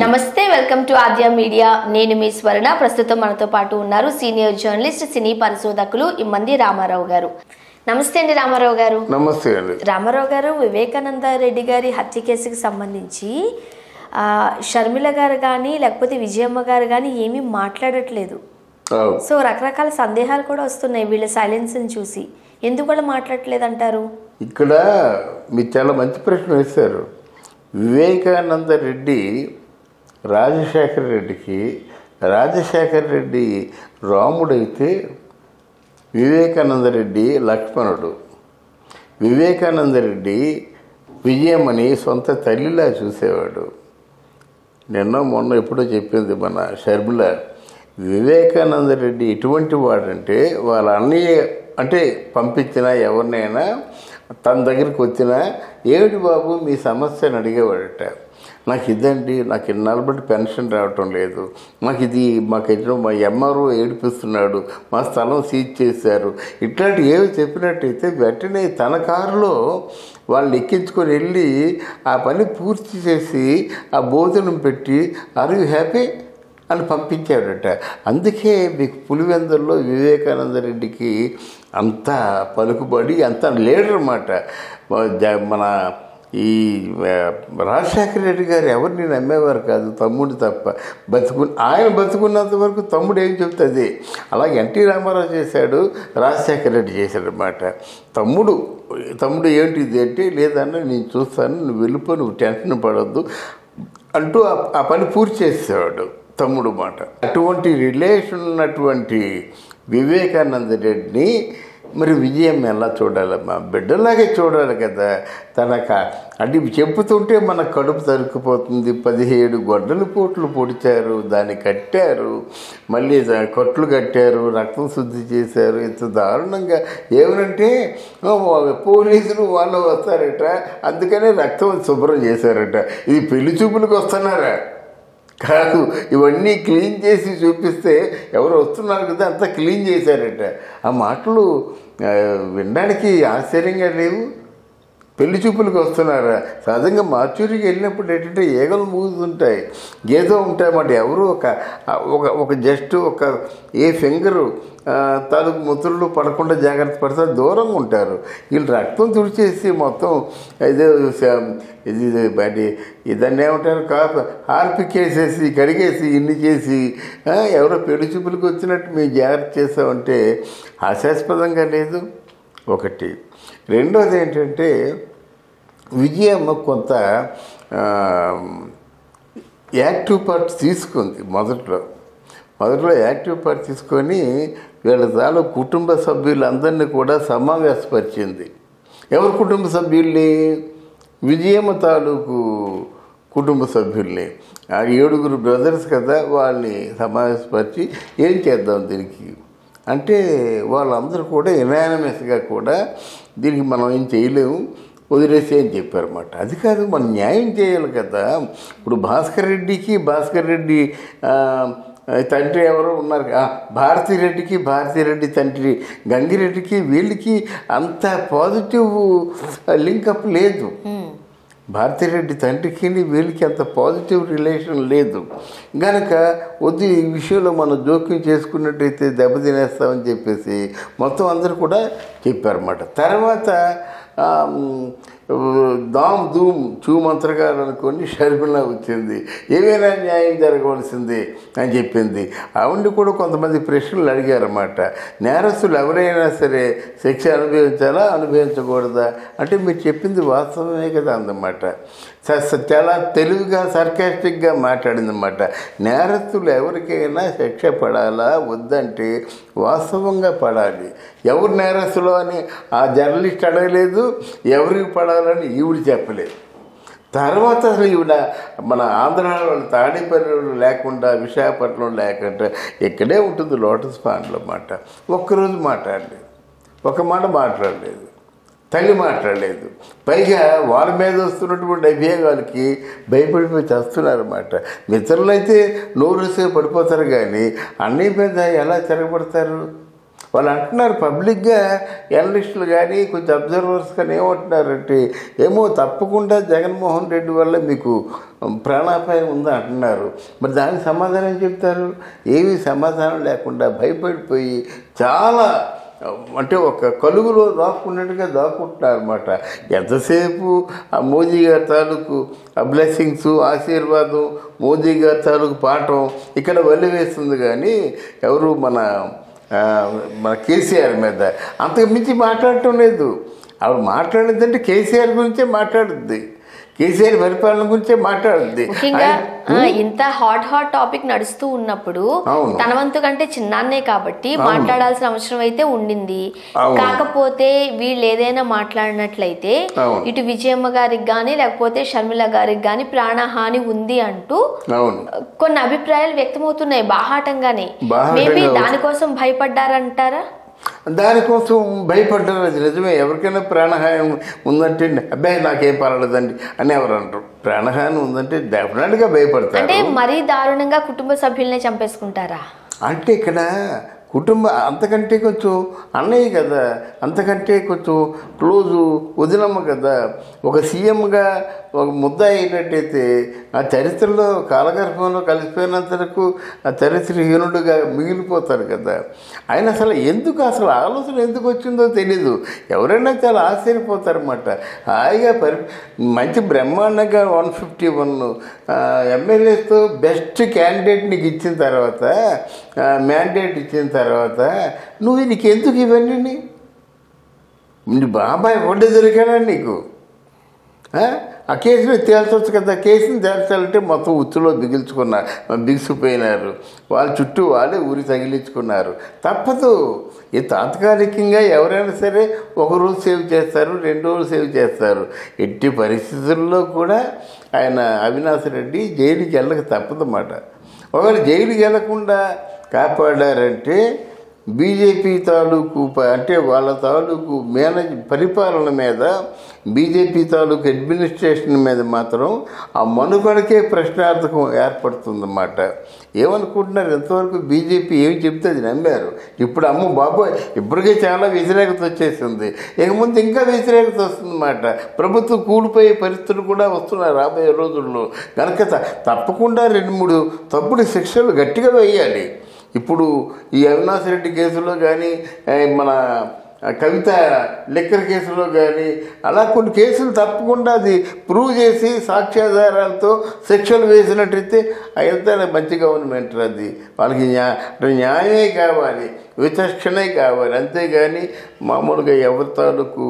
నమస్తే, welcome to Aadya media. నేను మీ స్వర్ణ. ప్రస్తుతం మనతో పాటు ఉన్నారు సీనియర్ జర్నలిస్ట్, సినీ పరిశోధకులు ఇమ్మంది రామారావు గారు. నమస్తే అండి రామారావు గారు. నమస్తే అండి. రామారావు గారు, వివేకానంద రెడ్డి గారి హత్య కేసుకి సంబంధించి షర్మిల గారు కానీ లేకపోతే విజయమ్మ గారు కానీ ఏమీ మాట్లాడట్లేదు. సో రకరకాల సందేహాలు కూడా వస్తున్నాయి వీళ్ళ సైలెన్స్ని చూసి. ఎందుకు వాళ్ళు మాట్లాడట్లేదు అంటారు? ఇక్కడ మీరు చాలా మంచి ప్రశ్న వేశారు. వివేకానంద రెడ్డి రాజశేఖర రెడ్డికి, రాజశేఖర రెడ్డి రాముడైతే వివేకానంద రెడ్డి లక్ష్మణుడు. వివేకానంద రెడ్డి విజయమ్మని సొంత తల్లిలా చూసేవాడు. నిన్న మొన్న ఎప్పుడో చెప్పింది మన షర్మిల. వివేకానంద రెడ్డి ఎటువంటి వాడంటే వాళ్ళ అన్నయ్య అంటే పంపించినా ఎవరినైనా తన దగ్గరికి వచ్చినా ఏమిటి బాబు మీ సమస్యను అడిగేవాడట. నాకు ఇదండి, నాకు ఇన్నాళ్ళు బట్టి పెన్షన్ రావటం లేదు, మాకు మా ఎంఆర్ఓ ఏడిపిస్తున్నాడు, మా స్థలం సీజ్ చేశారు, ఇట్లాంటి ఏవి చెప్పినట్టయితే వెంటనే తన కారులో వాళ్ళని ఎక్కించుకొని వెళ్ళి ఆ పని పూర్తి చేసి ఆ భోజనం పెట్టి ఆర్ యు హ్యాపీ అని పంపించాడట. అందుకే మీకు పులివెందుల్లో వివేకానంద రెడ్డికి అంత పలుకుబడి, అంత లీడర్ అన్నమాట. మన ఈ రాజశేఖర రెడ్డి గారు ఎవరిని నమ్మేవారు కాదు, తమ్ముడు తప్ప. ఆయన బతుకున్నంత వరకు తమ్ముడు ఏం చెప్తుంది. అలాగే ఎన్టీ రామారావు చేశాడు, రాజశేఖర రెడ్డి చేశాడనమాట. తమ్ముడు ఏంటిది అంటే, లేదన్నా నేను చూస్తాను, నువ్వు వెళ్ళిపో, నువ్వు టెన్షన్ పడొద్దు అంటూ ఆ పని పూర్తి చేసేవాడు తమ్ముడు మాట. అటువంటి రిలేషన్ ఉన్నటువంటి వివేకానంద రెడ్డిని మరి విజయం ఎలా చూడాలమ్మా? బిడ్డలాగే చూడాలి కదా. అది చెప్పుతుంటే మన కడుపు తరుక్కుపోతుంది. 17 గొడ్డల పోట్లు పొడిచారు, దాన్ని కట్టారు, మళ్ళీ కొట్లు కట్టారు, రక్తం శుద్ధి చేశారు. ఇంత దారుణంగా ఏమనంటే పోలీసులు వాళ్ళు వస్తారట, అందుకనే రక్తం శుభ్రం చేశారట. ఇది పెళ్లి చూపులకు వస్తున్నారా? కాదు, ఇవన్నీ క్లీన్ చేసి చూపిస్తే ఎవరు వస్తున్నారు కదా, అంతా క్లీన్ చేశారట. ఆ మాటలు వినడానికి ఆశ్చర్యంగా లేవు. పెళ్లి చూపులకు వస్తున్నారా? సహజంగా మార్చూరికి వెళ్ళినప్పుడు ఏంటంటే ఈగలు మూగుతుంటాయి, గేదో ఉంటాయన్నమాట. ఎవరు ఒక జస్ట్ ఏ ఫింగరు తాలూకు ముద్రలు పడకుండా జాగ్రత్త పడతారు, దూరంగా ఉంటారు. వీళ్ళు రక్తం తుడిచేసి మొత్తం ఇదన్నీ ఏమంటారు, హార్పికేసేసి కడిగేసి ఇన్ని చేసి ఎవరో పెళ్లి చూపులకు వచ్చినట్టు మేము జాగ్రత్త చేసామంటే హాస్యాస్పదంగా లేదు. ఒకటి. రెండోది ఏంటంటే విజయమ్మ కొంత యాక్టివ్ పార్ట్ తీసుకుంది. మొదట్లో యాక్టివ్ పార్ట్ తీసుకొని వీళ్ళ తాలూకు కుటుంబ సభ్యులందరినీ కూడా సమావేశపరిచింది. ఎవరి కుటుంబ సభ్యుల్ని? విజయమ్మ తాలూకు కుటుంబ సభ్యుల్ని. 7 బ్రదర్స్ కదా, వాళ్ళని సమావేశపరిచి ఏం చేద్దాం దీనికి అంటే వాళ్ళందరూ కూడా యునానిమస్గా కూడా దీనికి మనం ఏం చేయలేము, వదిలేసి అని చెప్పారన్నమాట. అది కాదు, మనం న్యాయం చేయాలి కదా. ఇప్పుడు భాస్కర్ రెడ్డి తండ్రి ఎవరో ఉన్నారు, భారతిరెడ్డి తండ్రి గంగిరెడ్డికి వీళ్ళకి అంత పాజిటివ్ లింకప్ లేదు. భారతిరెడ్డి తండ్రికి వీళ్ళకి అంత పాజిటివ్ రిలేషన్ లేదు గనక వద్దు, ఈ విషయంలో మనం జోక్యం చేసుకున్నట్టయితే దెబ్బతినేస్తామని చెప్పేసి మొత్తం అందరూ కూడా చెప్పారన్నమాట. తర్వాత దామ్ ధూమ్ చూ మంత్రగారు అనుకొని షర్మిల వచ్చింది, ఏమైనా న్యాయం జరగవలసింది అని చెప్పింది. ఆవిడ కూడా కొంతమంది ప్రశ్నలు అడిగారన్నమాట. నేరస్తులు ఎవరైనా సరే శిక్ష అనుభవించాలా, అనుభవించకూడదా అంటే మీరు చెప్పింది వాస్తవమే కదా అందన్నమాట. చాలా తెలివిగా సర్కాస్టిక్గా మాట్లాడిందన్నమాట. నేరస్తులు ఎవరికైనా శిక్ష పడాలా వద్దంటే వాస్తవంగా పడాలి. ఎవరు నేరస్తులు అని ఆ జర్నలిస్ట్ అడగలేదు, ఎవరికి పడాలని ఈవిడ చెప్పలేదు. తర్వాత అసలు ఈవిడ మన ఆంధ్రాలో తాడేపల్లిలో లేకుండా, విశాఖపట్నం లేకుండా ఇక్కడే ఉంటుంది లోటస్ పాండ్లో మాట. ఒక్కరోజు మాట్లాడలేదు, ఒక మాట మాట్లాడలేదు, తల్లి మాట్లాడలేదు. పైగా వాళ్ళ మీద వస్తున్నటువంటి అభియోగాలకి భయపడిపోయి చేస్తున్నారన్నమాట. మిత్రులైతే నోరుసే పడిపోతారు కానీ అన్నయ్య మీద ఎలా తిరగబడతారు? వాళ్ళు అంటున్నారు పబ్లిక్గా, జర్నలిస్టులు కానీ కొంచెం అబ్జర్వర్స్ కానీ ఏమంటున్నారంటే, ఏమో తప్పకుండా జగన్మోహన్ రెడ్డి వల్ల మీకు ప్రాణాపాయం ఉందా అంటున్నారు. మరి దానికి సమాధానం చెప్తారు? ఏమీ సమాధానం లేకుండా భయపడిపోయి చాలా అంటే ఒక కలుగులో దాక్కున్నట్టుగా దాక్కుంటున్నారు అనమాట. ఎంతసేపు ఆ మోదీ గారి తాలూకు ఆ బ్లెస్సింగ్స్, ఆశీర్వాదం, మోదీ గారి తాలూకు పాఠం ఇక్కడ వల్లివేస్తుంది. కానీ ఎవరు మన కేసీఆర్ మీద అంతకు మించి మాట్లాడటం లేదు. ఆవిడ మాట్లాడేదంటే కేసీఆర్ గురించే మాట్లాడుద్ది, కేసీఆర్ పరిపాలన గురించే మాట్లాడుద్ది. ముఖ్యంగా ఇంత హాట్ టాపిక్ నడుస్తూ ఉన్నప్పుడు తన వంతు కంటే చిన్నాన్నే కాబట్టి మాట్లాడాల్సిన అవసరం అయితే ఉండింది. కాకపోతే వీళ్ళు ఏదైనా మాట్లాడినట్లయితే ఇటు విజయమ్మ గారికి కానీ లేకపోతే షర్మిల గారికి కానీ ప్రాణహాని ఉంది అంటూ కొన్ని అభిప్రాయాలు వ్యక్తమవుతున్నాయి బాహాటంగానే. మేబీ దానికోసం భయపడ్డారంటారా? దానికోసం భయపడ్డారు, అది నిజమే. ఎవరికైనా ప్రాణహాని ఉందంటే అబ్బాయి నాకేం పర్వాలేదండి అని ఎవరు అంటారు. ప్రాణహాని ఉందంటే డెఫినెట్గా భయపడతారు. అంటే మరీ దారుణంగా కుటుంబ సభ్యులనే చంపేసుకుంటారా? అంటే ఇక్కడ అంతకంటే కొంచెం అన్నయ్య కదా, అంతకంటే కొంచెం క్లోజు వదినమ్మ కదా. ఒక సీఎంగా ఒక ముద్ద అయినట్టయితే ఆ చరిత్రలో కాలగర్భంలో కలిసిపోయినంతరకు ఆ చరిత్రహీనుడుగా మిగిలిపోతారు కదా. ఆయన అసలు ఆలోచన ఎందుకు వచ్చిందో తెలీదు. ఎవరైనా చాలా ఆశ్చర్యపోతారన్నమాట. హాయిగా మంచి బ్రహ్మాండంగా 151 ఎమ్మెల్యేతో బెస్ట్ క్యాండిడేట్ నీకు ఇచ్చిన తర్వాత, మ్యాండేట్ ఇచ్చిన తర్వాత నీకు ఎందుకు ఇవన్నీ? నీ బాబాయ్ ఒకటే దొరికాడా నీకు? ఆ కేసుని తేల్చవచ్చు కదా. కేసుని తేల్చాలంటే మొత్తం ఉచ్చులో బిగిసిపోయినారు. వాళ్ళ చుట్టూ వాళ్ళే ఊరి తగిలించుకున్నారు. తప్పదు. ఈ తాత్కాలికంగా ఎవరైనా సరే 1 రోజు సేవ్ చేస్తారు, 2 రోజులు సేవ్ చేస్తారు. ఎట్టి పరిస్థితుల్లో కూడా ఆయన అవినాష్ రెడ్డి జైలుకి వెళ్ళక తప్పదన్నమాట. ఒకవేళ జైలుకి వెళ్ళకుండా కాపాడారంటే బీజేపీ తాలూకు అంటే వాళ్ళ తాలూకు పరిపాలన మీద, బీజేపీ తాలూకు అడ్మినిస్ట్రేషన్ మీద మాత్రం ఆ మనుగడకే ప్రశ్నార్థకం ఏర్పడుతుందన్నమాట. ఏమనుకుంటున్నారు? ఎంతవరకు బీజేపీ ఏమి చెప్తే అది నమ్మారు. ఇప్పుడు అమ్మ బాబోయ్ ఇప్పటికే చాలా వ్యతిరేకత వచ్చేసింది, ఇక ముందు ఇంకా వ్యతిరేకత వస్తుందన్నమాట. ప్రభుత్వం కూలిపోయే పరిస్థితులు కూడా వస్తున్నాయి రాబోయే రోజుల్లో. కనుక తప్పకుండా 2-3 తప్పుడు శిక్షలు గట్టిగా వేయాలి. ఇప్పుడు ఈ అవినాష్ రెడ్డి కేసులో కానీ, మన కవిత లిక్కర్ కేసులో కానీ అలా కొన్ని కేసులు తప్పకుండా అది ప్రూవ్ చేసి సాక్ష్యాధారాలతో శిక్షలు వేసినట్టయితే అయితే మంచి గవర్నమెంట్. అది వాళ్ళకి న్యాయమే కావాలి, విచక్షణే కావాలి. అంతేగాని మామూలుగా ఎవరి తాలూకు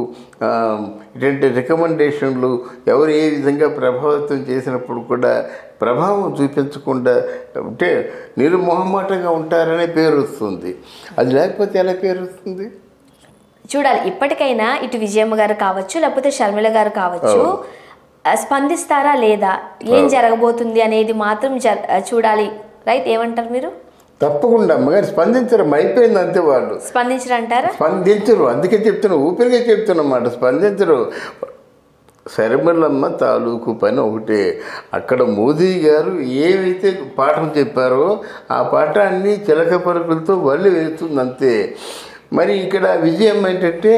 ఇటువంటి రికమెండేషన్లు ఎవరు ఏ విధంగా ప్రభావితం చేసినప్పుడు కూడా ప్రభావం చూపించకుండా అంటే నిర్మోహమాటంగా ఉంటారనే పేరు వస్తుంది. అది లేకపోతే ఎలా పేరు వస్తుంది? చూడాలి. ఇప్పటికైనా ఇటు విజయమ్మ గారు కావచ్చు లేకపోతే షర్మిల గారు కావచ్చు స్పందిస్తారా లేదా, ఏం జరగబోతుంది అనేది మాత్రం చూడాలి. రైట్, ఏమంటారు మీరు? తప్పకుండా అమ్మగారు స్పందించరు, అయిపోయింది అంతే. వాళ్ళు స్పందించరంటారా? స్పందించరు. అందుకే చెప్తున్నా, ఊపిరిగా చెప్తున్నమాట, స్పందించరు. శర్మిలమ్మ తాలూకు పని ఒకటే. అక్కడ మోదీ గారు ఏవైతే పాఠం చెప్పారో ఆ పాఠాన్ని చిలక పలుకులతో వల్లి వేస్తుంది అంతే. మరి ఇక్కడ విజయం ఏంటంటే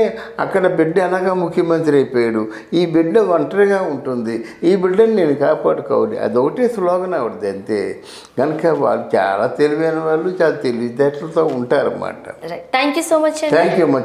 అక్కడ బిడ్డ అనగా ముఖ్యమంత్రి అయిపోయాడు, ఈ బిడ్డ ఒంటరిగా ఉంటుంది, ఈ బిడ్డని నేను కాపాడుకోవాలి, అదొకటే స్లోగన్ ఆవిడది అంతే. కనుక వాళ్ళు చాలా తెలివైన వాళ్ళు, చాలా తెలివితేటలతో ఉంటారన్నమాట. Thank you so much. Thank you అమ్మా.